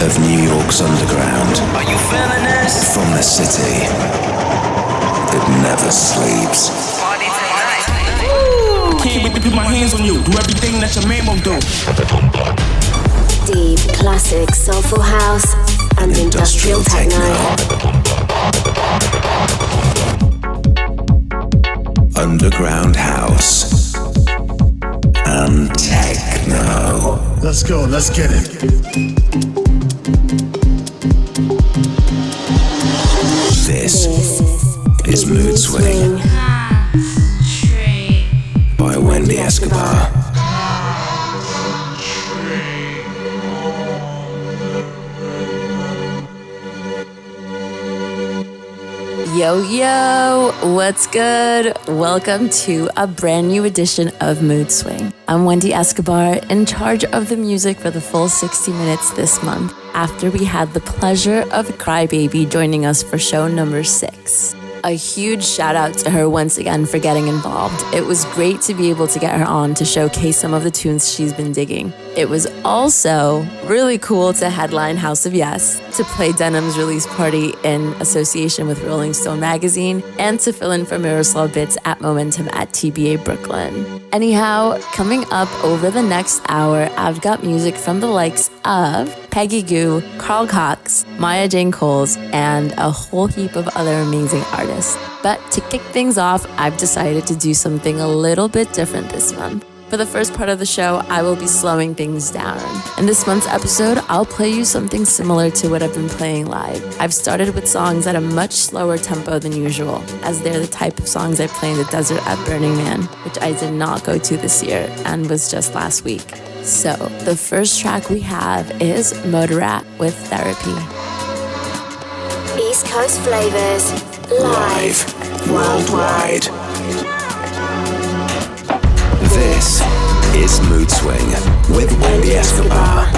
of New York's underground. Are you feeling this? From the city that never sleeps. Party tonight. I can't wait to put my hands on you. Do everything that your man won't do. Deep, classic, soulful house and industrial techno. Underground house and techno. Let's go, let's get it. This is Mood Swing by Wendy Escobar. Yo, yo, what's good? Welcome to a brand new edition of Mood Swing. I'm Wendy Escobar, in charge of the music for the full 60 minutes this month, after we had the pleasure of Crybaby joining us for show number 6. A huge shout out to her once again for getting involved. It was great to be able to get her on to showcase some of the tunes she's been digging. It was also really cool to headline House of Yes, to play Denim's release party in association with Rolling Stone magazine, and to fill in for Miroslav Bits at Momentum at TBA Brooklyn. Anyhow, coming up over the next hour, I've got music from the likes of Peggy Gou, Carl Cox, Maya Jane Coles, and a whole heap of other amazing artists. But to kick things off, I've decided to do something a little bit different this month. For the first part of the show, I will be slowing things down. In this month's episode, I'll play you something similar to what I've been playing live. I've started with songs at a much slower tempo than usual, as they're the type of songs I play in the desert at Burning Man, which I did not go to this year and was just last week. So, the first track we have is Motorat with Therapy. East Coast flavors, live worldwide. This is Mood Swing with Wendy Escobar.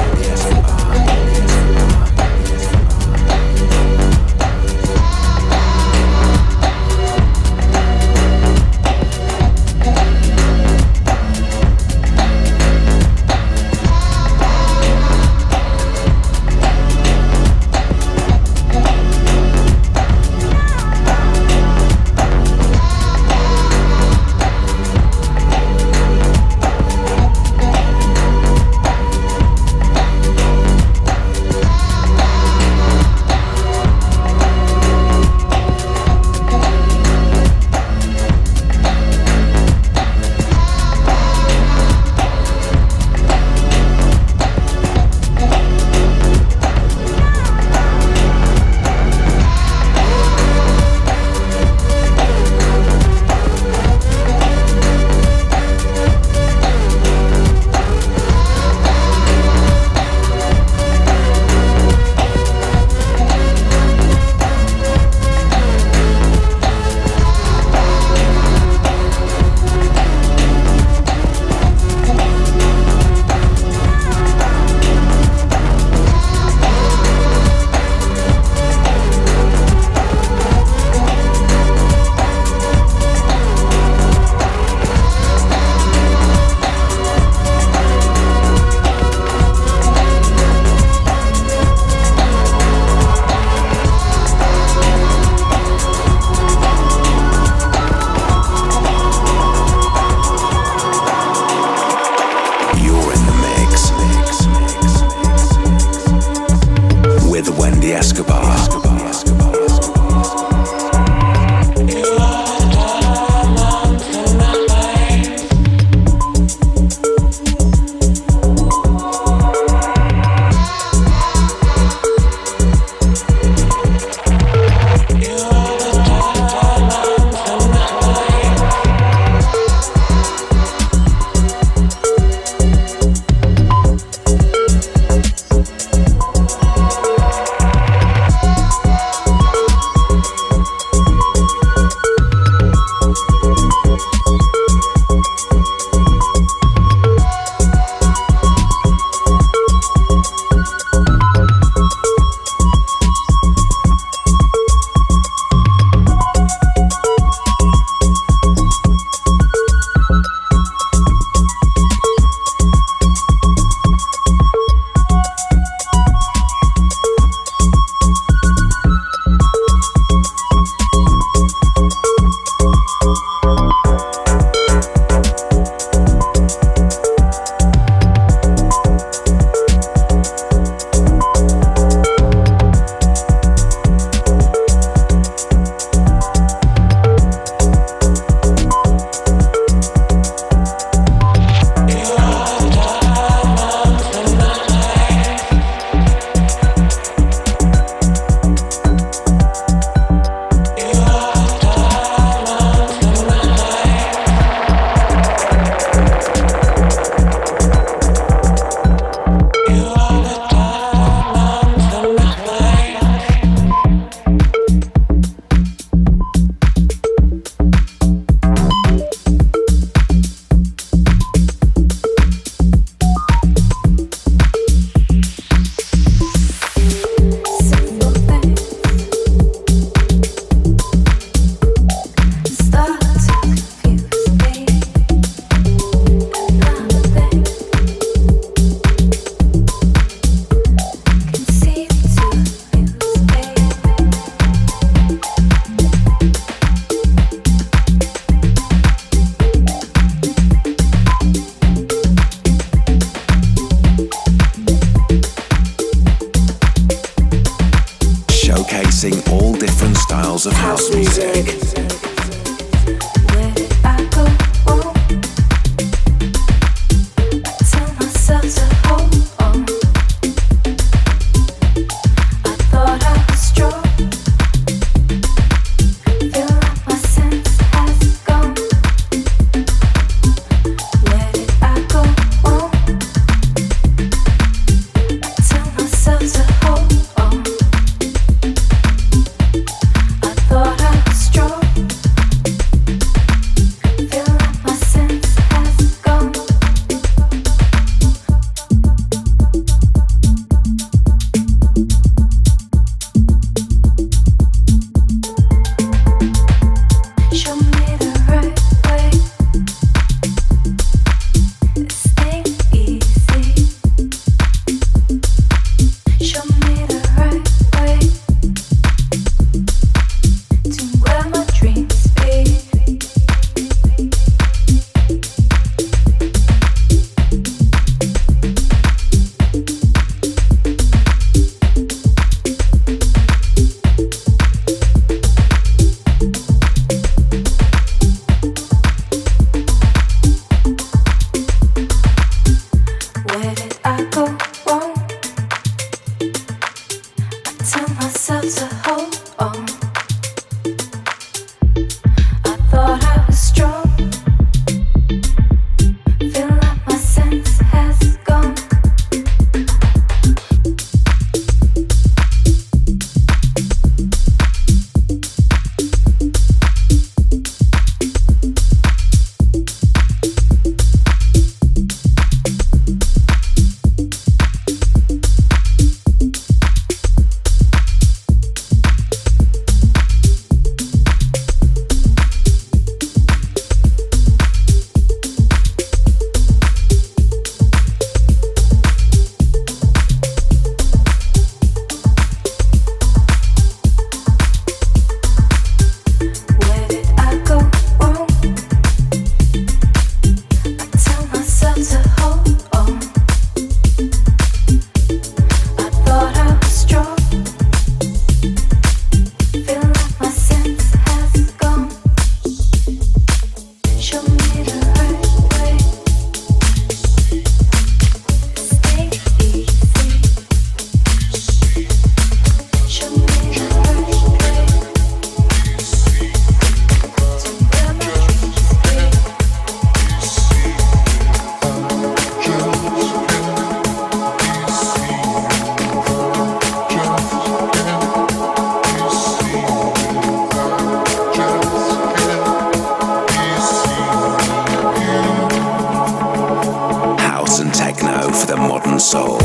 and soul.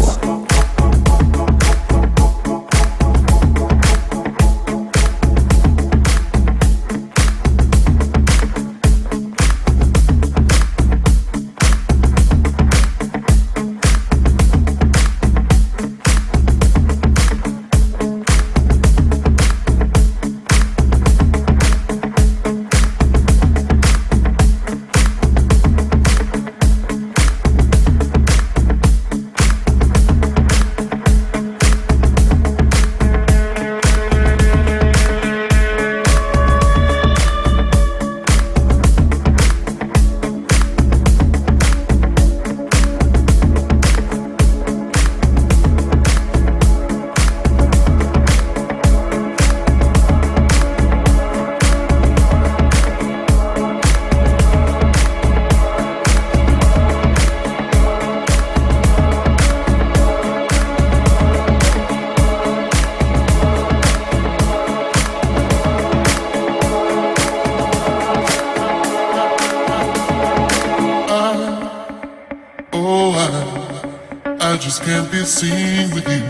I just can't be seen with you.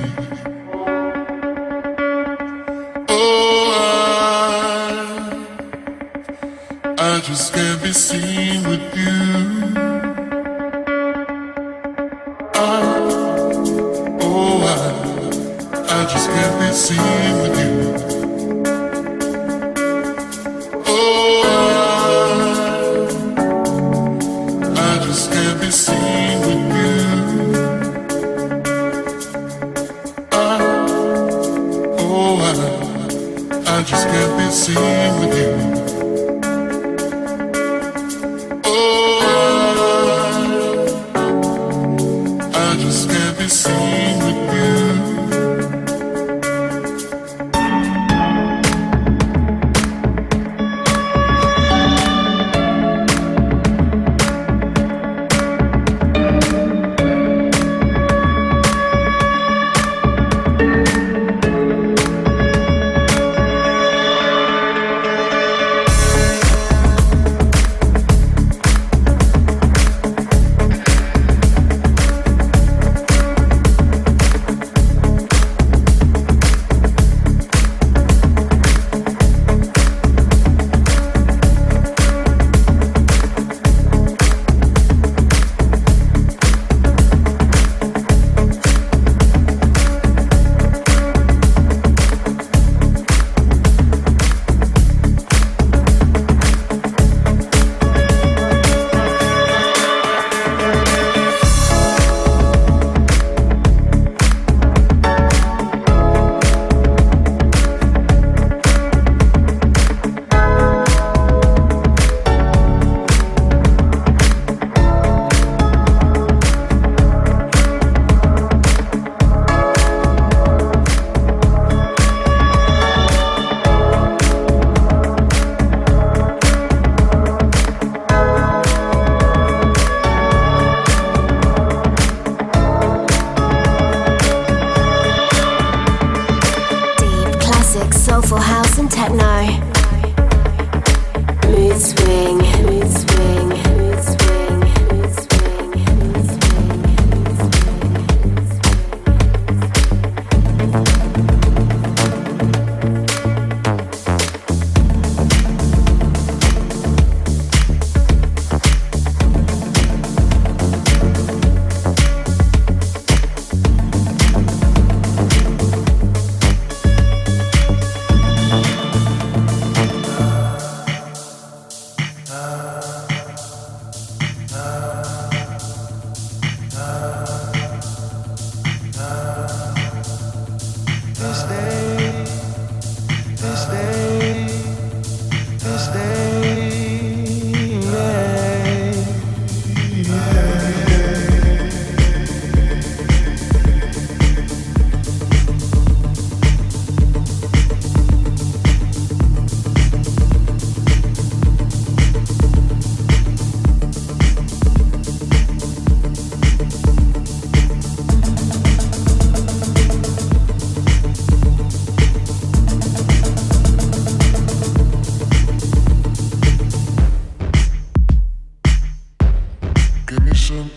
Oh, I just can't be seen with you. I just can't be seen with you. Oh, I just can't be seen with you. I just can't be seen with you. Oh, I just can't be seen with you. Soulful house and techno. Mood swing, mood swing, mood swing, mood swing, mood Give me some.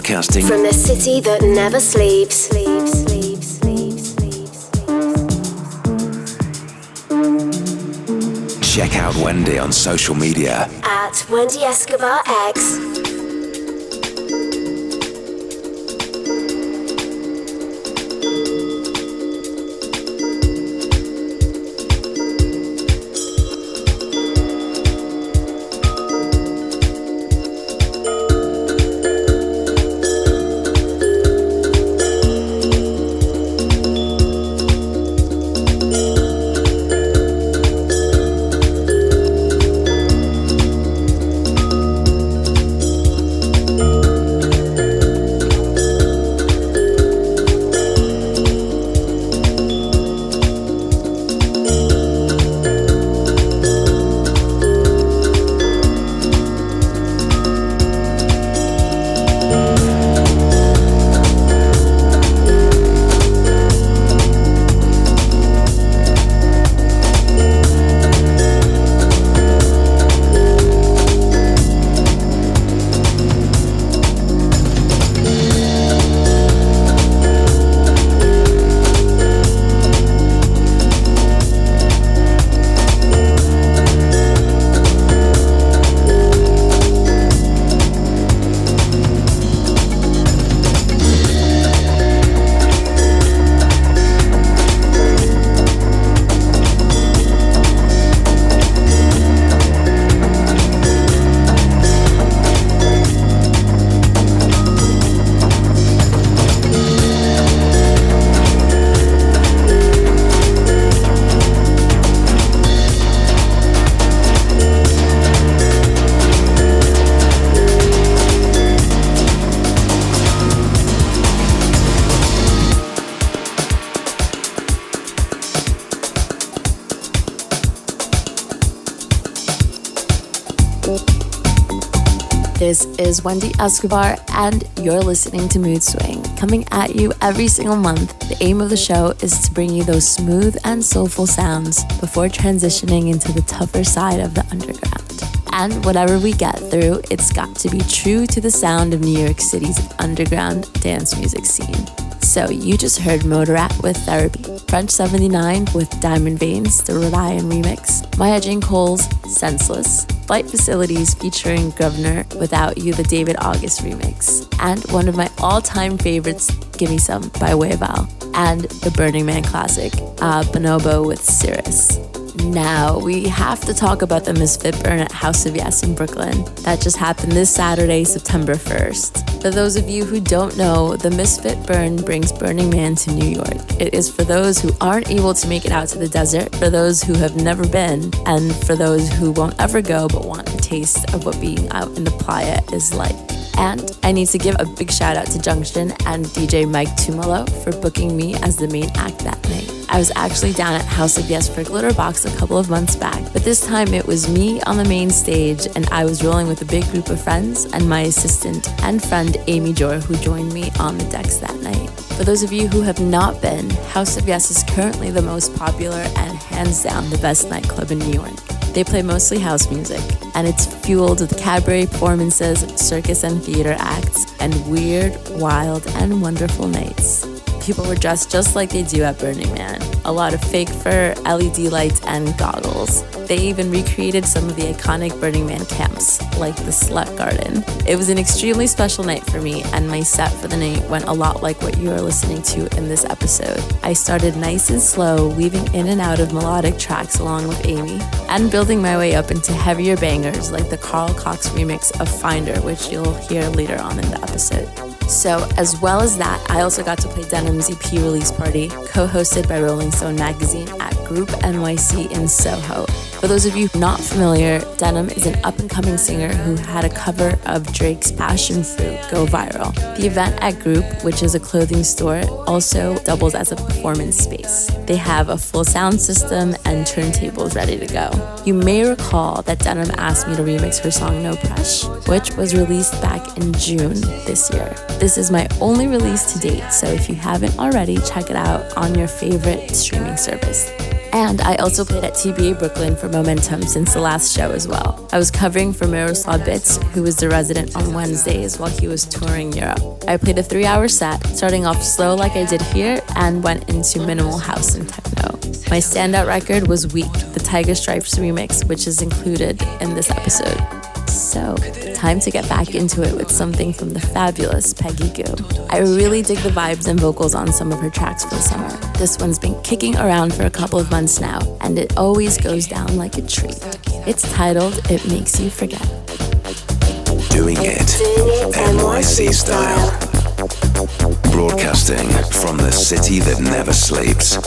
Broadcasting from the city that never sleeps. Check out Wendy on social media At Wendy Escobar X. This is Wendy Escobar, and you're listening to Mood Swing, coming at you every single month. The aim of the show is to bring you those smooth and soulful sounds before transitioning into the tougher side of the underground. And whatever we get through, it's got to be true to the sound of New York City's underground dance music scene. So you just heard Motorat with Therapy, French 79 with Diamond Veins, the Rhode Island remix, Maya Jane Cole's Senseless, Flight Facilities featuring Governor, Without You, the David August remix, and one of my all-time favorites, Gimme Some by Wayval, and the Burning Man classic, Bonobo with Cirrus. Now, we have to talk about the Misfit Burn at House of Yes in Brooklyn. That just happened this Saturday, September 1st. For those of you who don't know, the Misfit Burn brings Burning Man to New York. It is for those who aren't able to make it out to the desert, for those who have never been, and for those who won't ever go but want a taste of what being out in the playa is like. And I need to give a big shout out to Junction and DJ Mike Tumolo for booking me as the main act that night. I was actually down at House of Yes for Glitterbox a couple of months back, but this time it was me on the main stage, and I was rolling with a big group of friends and my assistant and friend Amy Jor, who joined me on the decks that night. For those of you who have not been, House of Yes is currently the most popular and hands down the best nightclub in New York. They play mostly house music, and it's fueled with cabaret performances, circus and theater acts, and weird, wild, and wonderful nights. People were dressed just like they do at Burning Man. A lot of fake fur, LED lights, and goggles. They even recreated some of the iconic Burning Man camps, like the Slut Garden. It was an extremely special night for me, and my set for the night went a lot like what you are listening to in this episode. I started nice and slow, weaving in and out of melodic tracks along with Amy, and building my way up into heavier bangers like the Carl Cox remix of Finder, which you'll hear later on in the episode. So, as well as that, I also got to play Denim's EP release party, co-hosted by Rolling Stone magazine at Group NYC in Soho. For those of you not familiar, Denim is an up-and-coming singer who had a cover of Drake's Passion Fruit go viral. The event at Group, which is a clothing store, also doubles as a performance space. They have a full sound system and turntables ready to go. You may recall that Denim asked me to remix her song No Presh, which was released back in June this year. This is my only release to date, so if you haven't already, check it out on your favorite streaming service. And I also played at TBA Brooklyn for Momentum since the last show as well. I was covering for Miroslav Bits, who was the resident on Wednesdays while he was touring Europe. I played a 3-hour set, starting off slow like I did here, and went into minimal house and techno. My standout record was Weak, the Tiger Stripes remix, which is included in this episode. So, time to get back into it with something from the fabulous Peggy Gou. I really dig the vibes and vocals on some of her tracks for the summer. This one's been kicking around for a couple of months now, and it always goes down like a treat. It's titled It Makes You Forget. Doing it NYC style. Broadcasting from the city that never sleeps.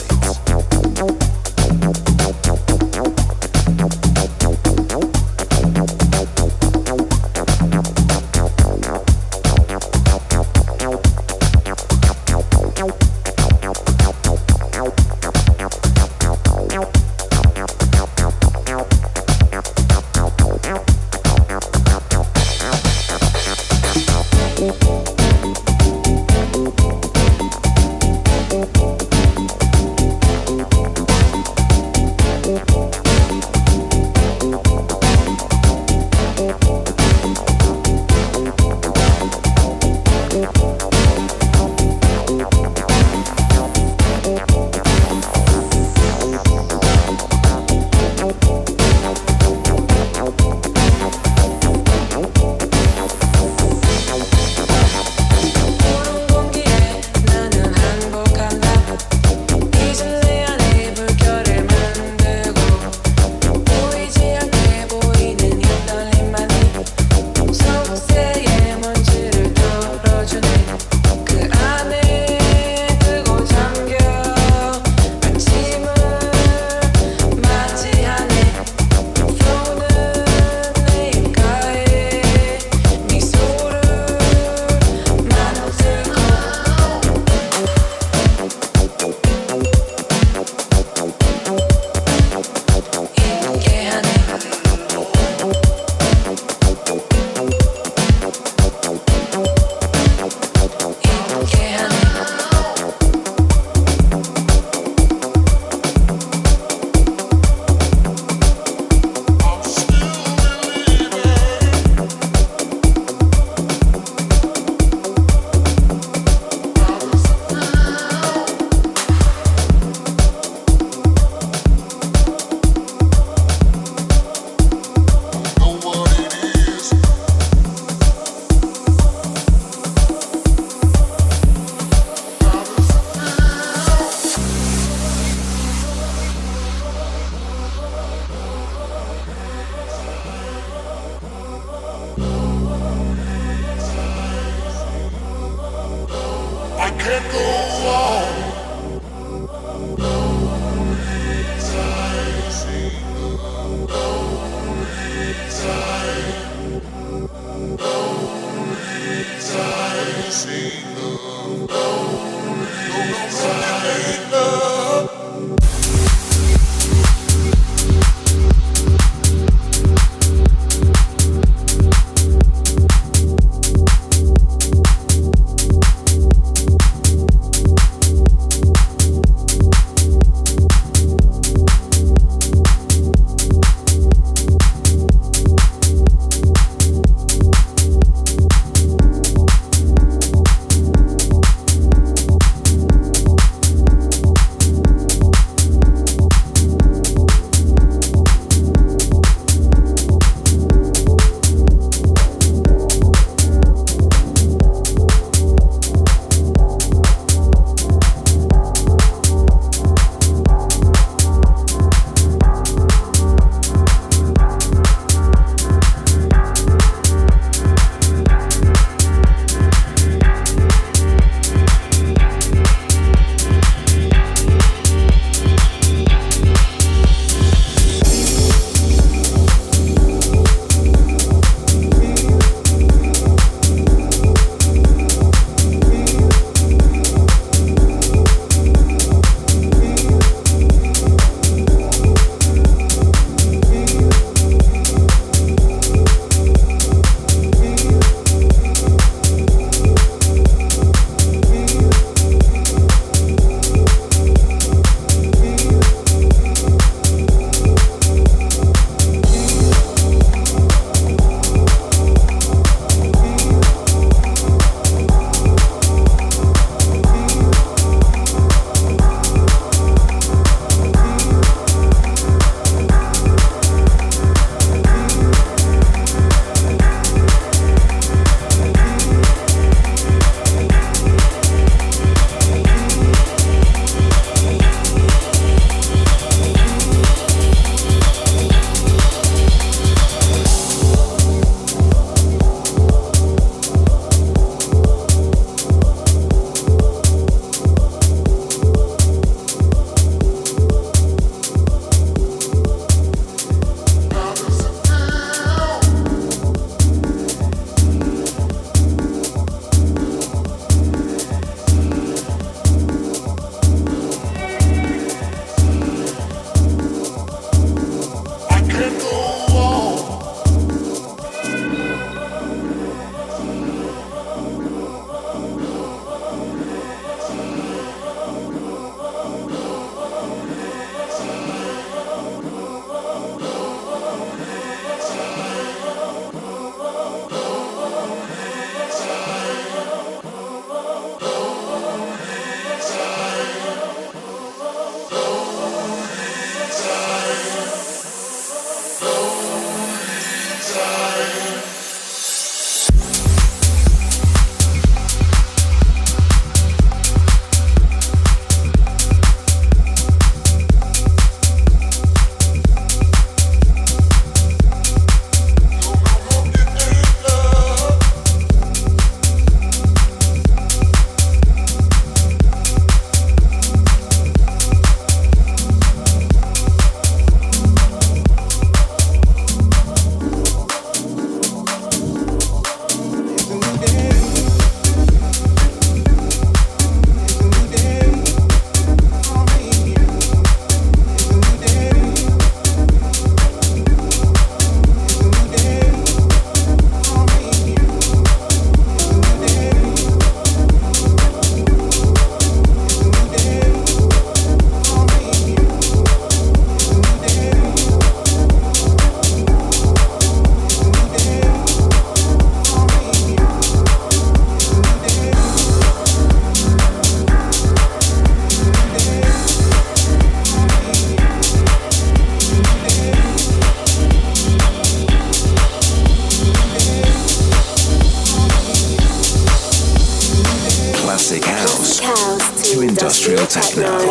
industrial techno.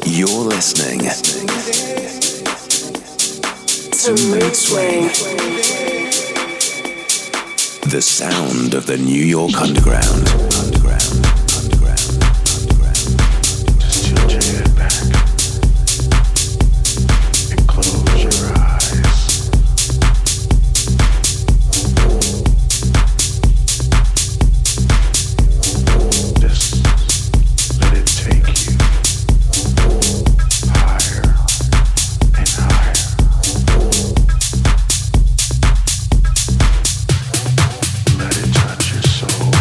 You're listening to Mood Swing, the sound of the New York underground. Just tilt your head back and close your eyes. Just let it take you higher and higher. Let it touch your soul.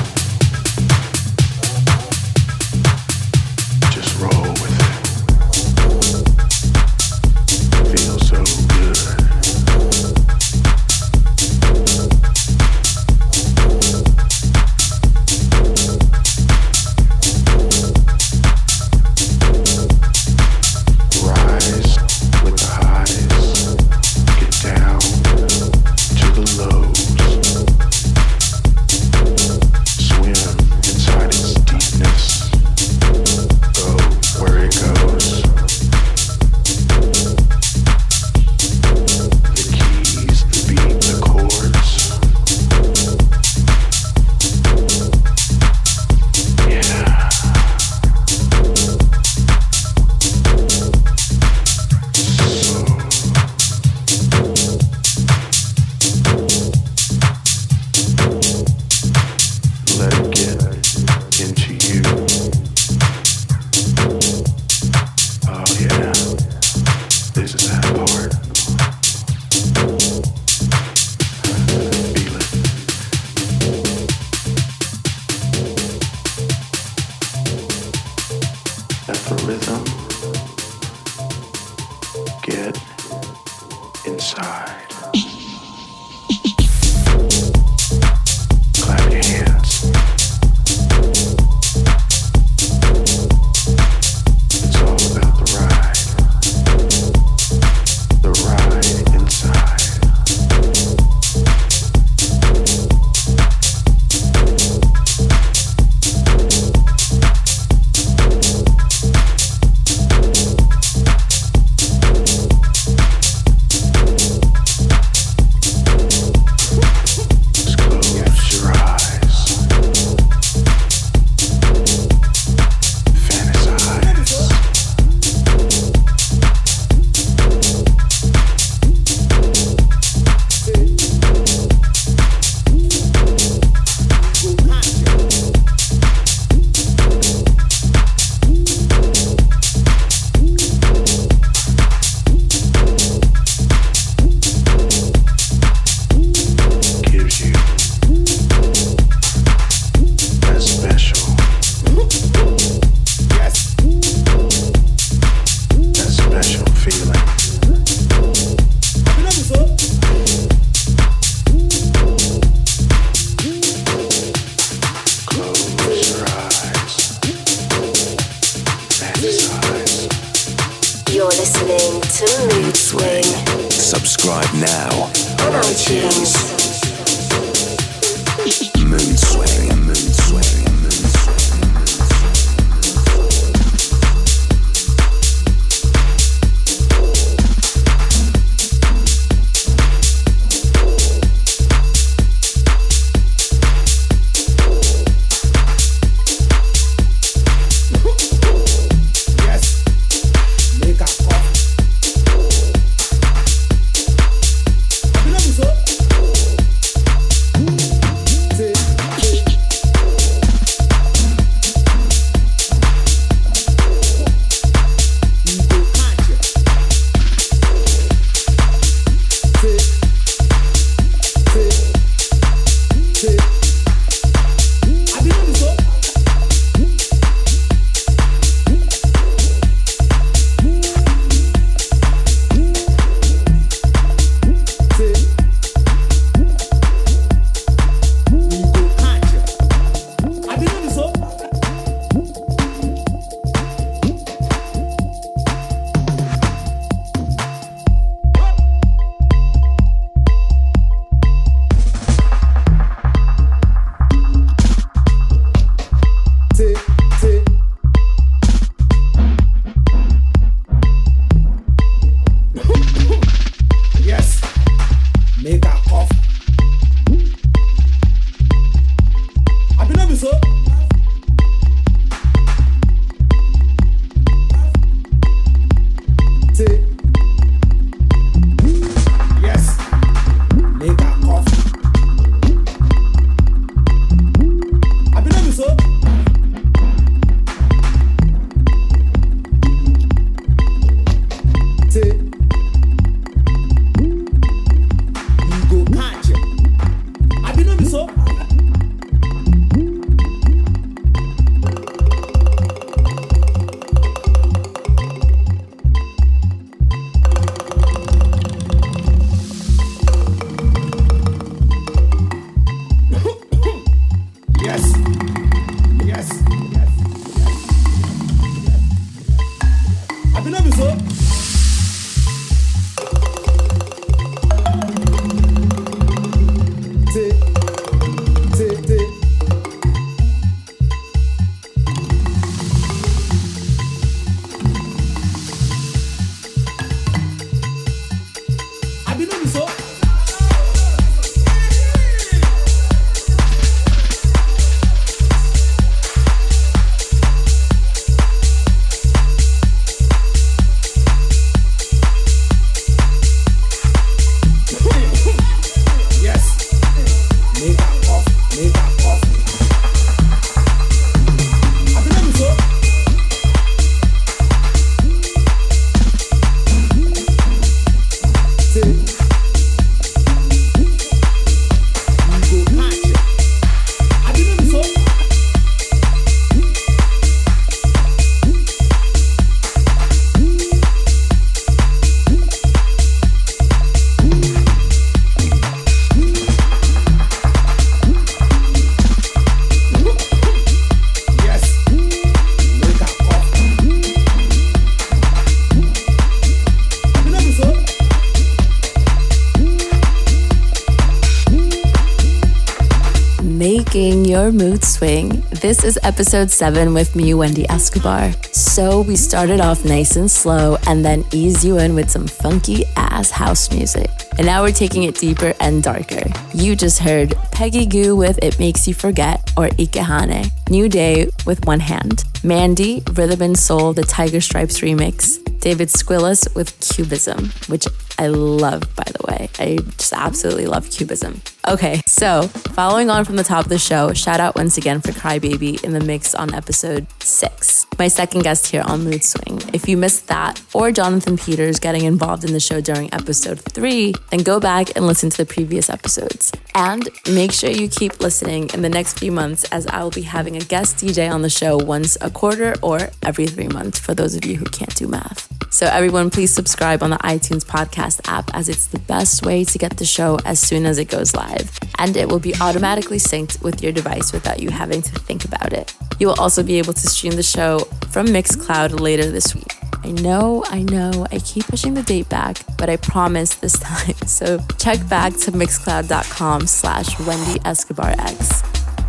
Making your mood swing. This is episode 7 with me, Wendy Escobar. So we started off nice and slow and then eased you in with some funky ass house music. And now we're taking it deeper and darker. You just heard Peggy Goo with It Makes You Forget, or Ikehane, New Day with One Hand, Mandy, Rhythm and Soul, the Tiger Stripes remix, David Squillis with Cubism, which I love, by the way. I just absolutely love Cubism. Okay, so following on from the top of the show, shout out once again for Crybaby in the mix on episode 6, my second guest here on Mood Swing. If you missed that, or Jonathan Peters getting involved in the show during episode 3, then go back and listen to the previous episodes. And make sure you keep listening in the next few months, as I will be having a guest DJ on the show once a quarter or every 3 months, for those of you who can't do math. So everyone, please subscribe on the iTunes podcast app, as it's the best way to get the show as soon as it goes live. And it will be automatically synced with your device without you having to think about it. You will also be able to stream the show from Mixcloud later this week. I know, I keep pushing the date back, but I promise this time. So check back to mixcloud.com/Wendy Escobar X.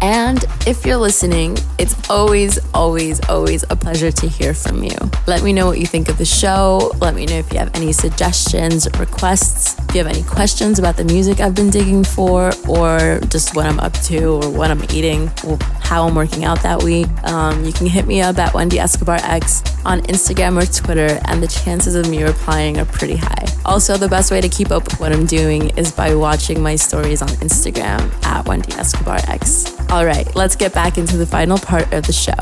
And if you're listening, it's always a pleasure to hear from you. Let me know what you think of the show. Let me know if you have any suggestions, requests, if you have any questions about the music I've been digging for, or just what I'm up to, or what I'm eating, or how I'm working out that week. You can hit me up at Wendy Escobar X on Instagram or Twitter, and the chances of me replying are pretty high. Also, the best way to keep up with what I'm doing is by watching my stories on Instagram at Wendy Escobar X. All right, let's get back into the final part of the show.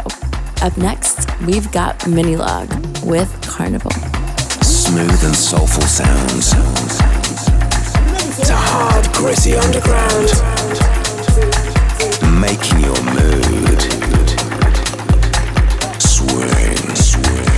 Up next, we've got Minilog with Carnival. Smooth and soulful sounds to hard, gritty underground, making your mood swing, swing.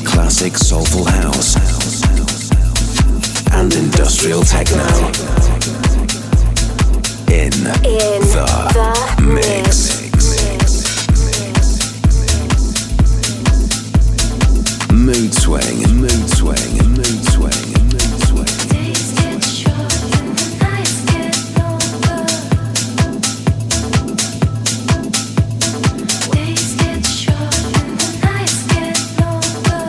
classic soulful house and industrial techno in the mix. Mood swing, mood swing, mood swing, mood swing. Days get short and the nights get longer. Days get short and the nights get longer.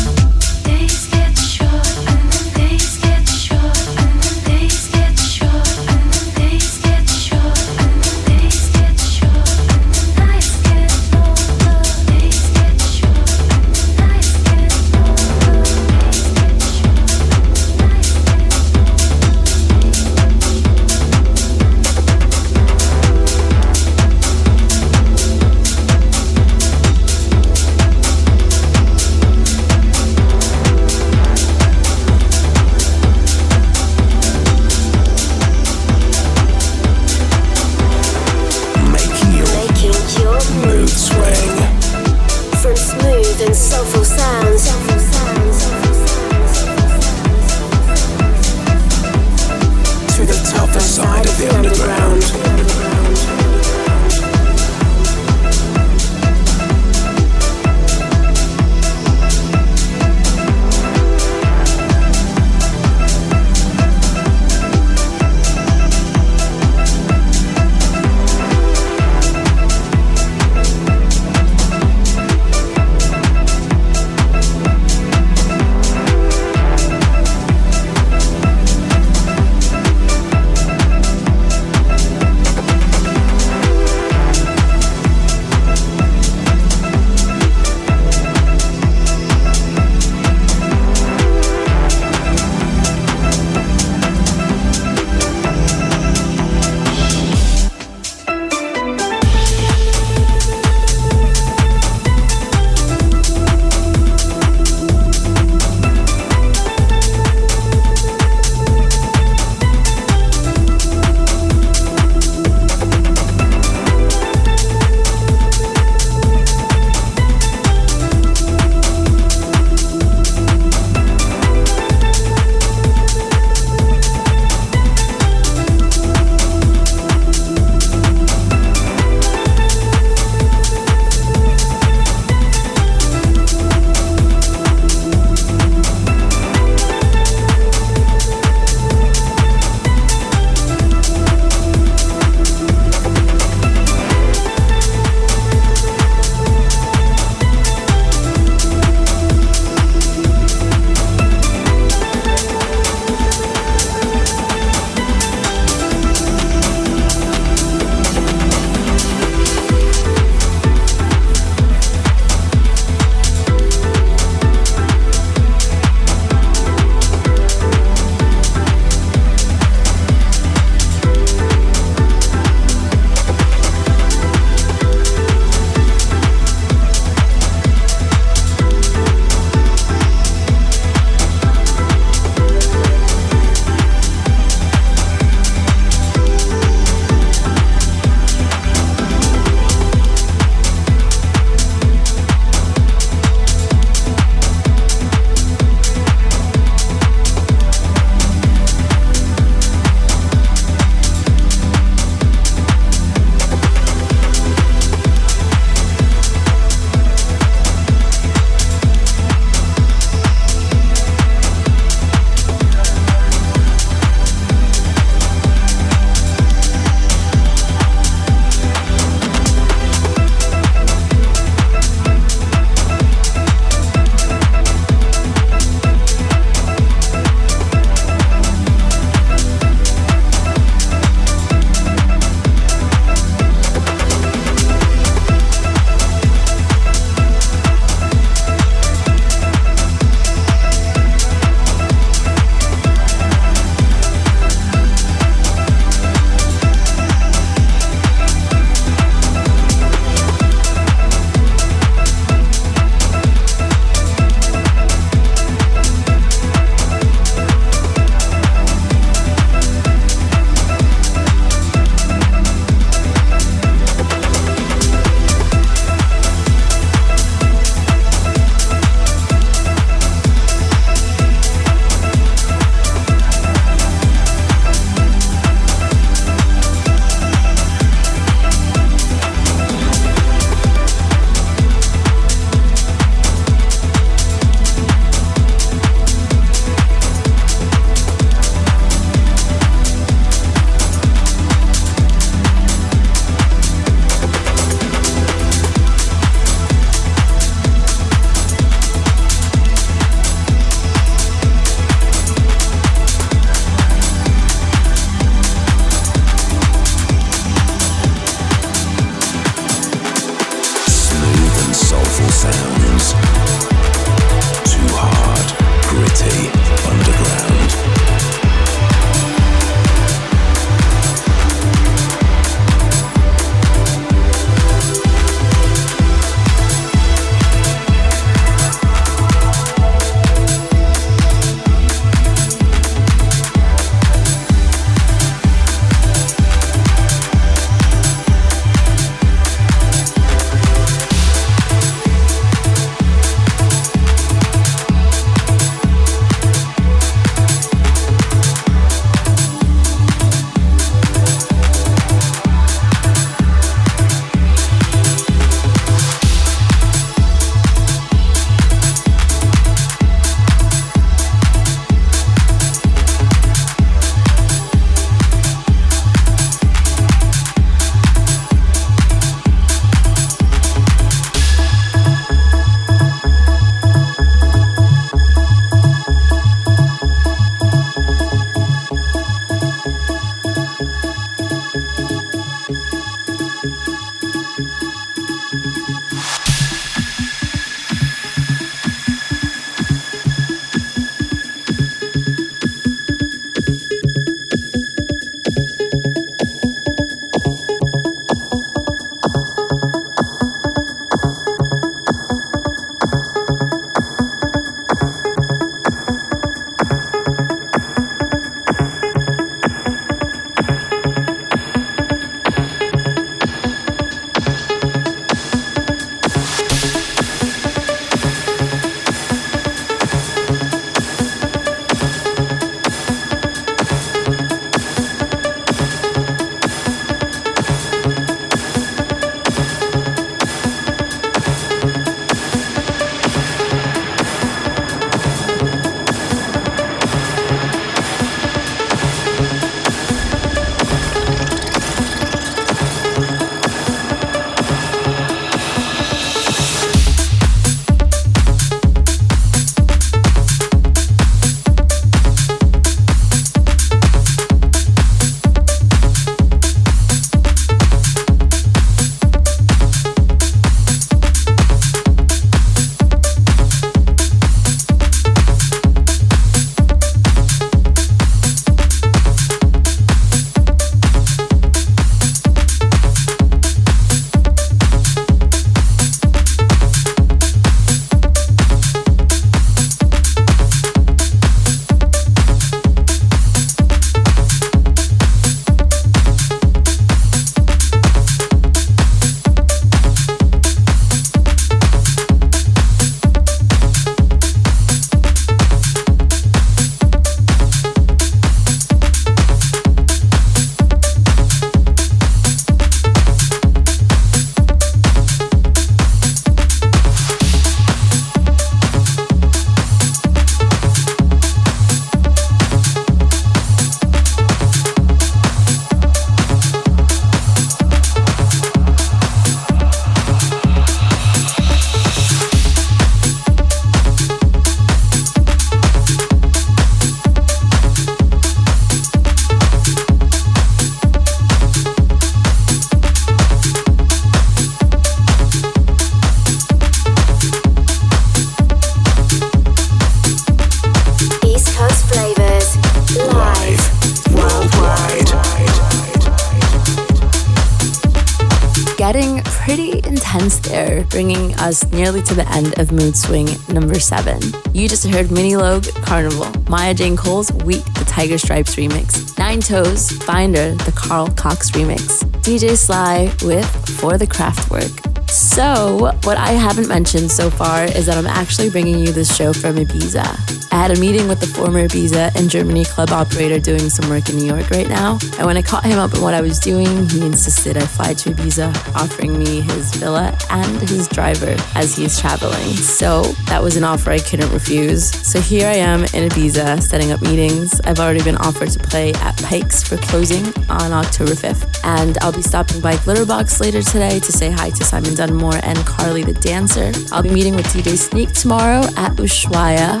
intense there, bringing us nearly to the end of Mood Swing number 7. You just heard Minnie Logue, Carnival, Maya Jane Cole's Weak, the Tiger Stripes remix, Nine Toes, Finder, the Carl Cox remix, DJ Sly with For the Kraftwerk. So, what I haven't mentioned so far is that I'm actually bringing you this show from Ibiza. I had a meeting with the former Ibiza and Germany club operator doing some work in New York right now. And when I caught him up on what I was doing, he insisted I fly to Ibiza, offering me his villa and his driver as he's traveling. So that was an offer I couldn't refuse. So here I am in Ibiza, setting up meetings. I've already been offered to play at Pikes for closing on October 5th. And I'll be stopping by Glitterbox later today to say hi to Simon Dunmore and Carly the Dancer. I'll be meeting with DJ Sneak tomorrow at Ushuaia.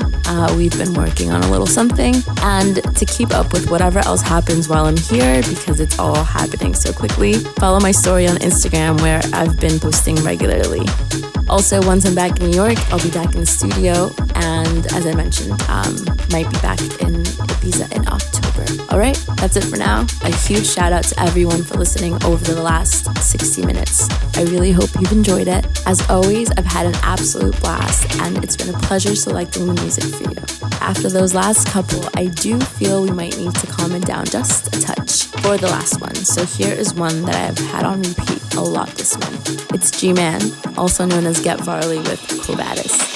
We've been working on a little something, and to keep up with whatever else happens while I'm here, because it's all happening so quickly, follow my story on Instagram where I've been posting regularly. Also, once I'm back in New York, I'll be back in the studio, and as I mentioned, might be back in Ibiza in October. All right, that's it for now. A huge shout out to everyone for listening over the last 60 minutes. I really hope you've enjoyed it. As always, I've had an absolute blast, and it's been a pleasure selecting the music for you. After those last couple, I do feel we might need to calm it down just a touch for the last one. So here is one that I have had on repeat a lot this month. It's G-Man, also known as Get Varley with Quo Vadis.